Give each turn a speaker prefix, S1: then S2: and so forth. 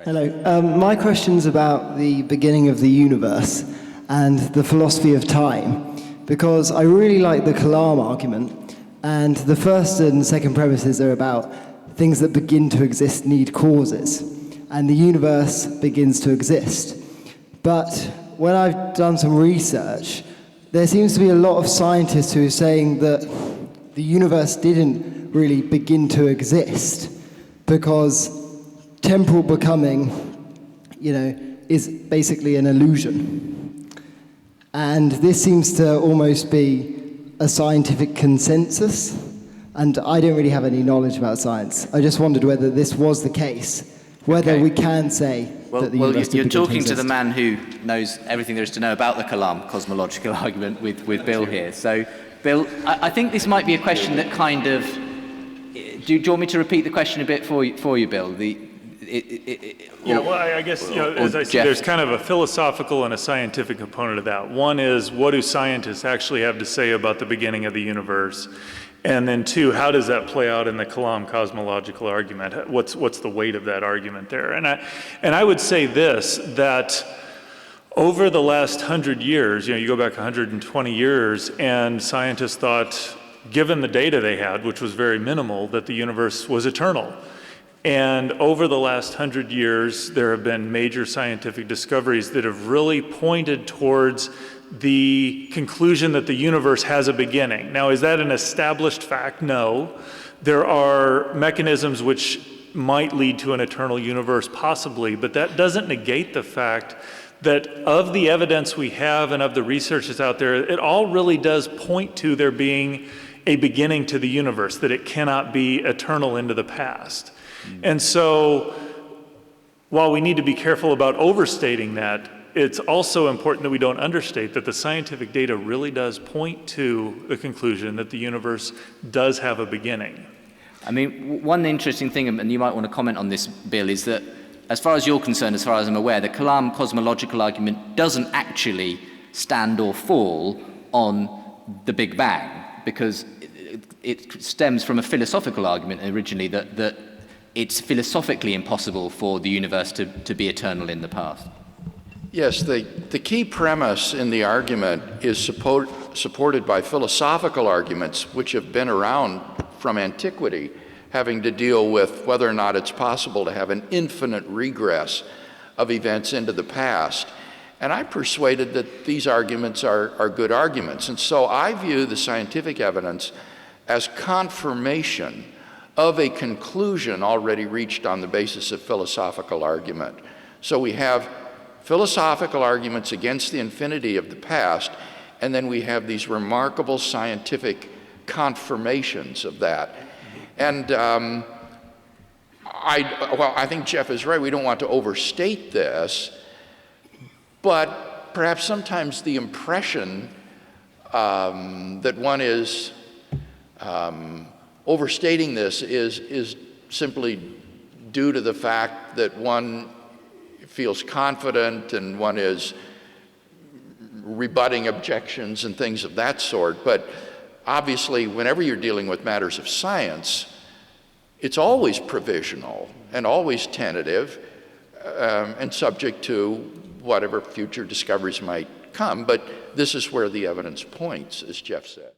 S1: Hello. My question's about the beginning of the universe and the philosophy of time, because I really like the Kalam argument, and the first and second premises are about things that begin to exist need causes, and the universe begins to exist. But when I've done some research, there seems to be a lot of scientists who are saying that the universe didn't really begin to exist because temporal becoming, is basically an illusion. And this seems to almost be a scientific consensus, and I don't really have any knowledge about science. I just wondered whether this was the case, whether we can say that the universe did begin to exist.
S2: You're talking to the man who knows everything there is to know about the Kalam cosmological argument with Bill here. So, Bill, I think this might be a question that kind of... Do you want me to repeat the question a bit for you, Bill?
S3: I guess, as I said, there's kind of a philosophical and a scientific component of that. One is, what do scientists actually have to say about the beginning of the universe? And then two, how does that play out in the Kalam cosmological argument? What's the weight of that argument there? And I would say this, that over the last 100 years, you go back 120 years, and scientists thought, given the data they had, which was very minimal, that the universe was eternal. And over the last 100 years, there have been major scientific discoveries that have really pointed towards the conclusion that the universe has a beginning. Now, is that an established fact? No. There are mechanisms which might lead to an eternal universe, possibly, but that doesn't negate the fact that of the evidence we have and of the research that's out there, it all really does point to there being a beginning to the universe, that it cannot be eternal into the past. And so, while we need to be careful about overstating that, it's also important that we don't understate that the scientific data really does point to the conclusion that the universe does have a beginning.
S2: I mean, one interesting thing, and you might want to comment on this, Bill, is that as far as you're concerned, as far as I'm aware, the Kalam cosmological argument doesn't actually stand or fall on the Big Bang, because it stems from a philosophical argument originally that it's philosophically impossible for the universe to be eternal in the past.
S4: Yes, the key premise in the argument is supported by philosophical arguments which have been around from antiquity, having to deal with whether or not it's possible to have an infinite regress of events into the past. And I'm persuaded that these arguments are good arguments. And so I view the scientific evidence as confirmation of a conclusion already reached on the basis of philosophical argument. So we have philosophical arguments against the infinity of the past, and then we have these remarkable scientific confirmations of that. And I think Jeff is right. We don't want to overstate this, but perhaps sometimes the impression that one is overstating this is simply due to the fact that one feels confident and one is rebutting objections and things of that sort. But obviously, whenever you're dealing with matters of science, it's always provisional and always tentative and subject to whatever future discoveries might come. But this is where the evidence points, as Jeff said.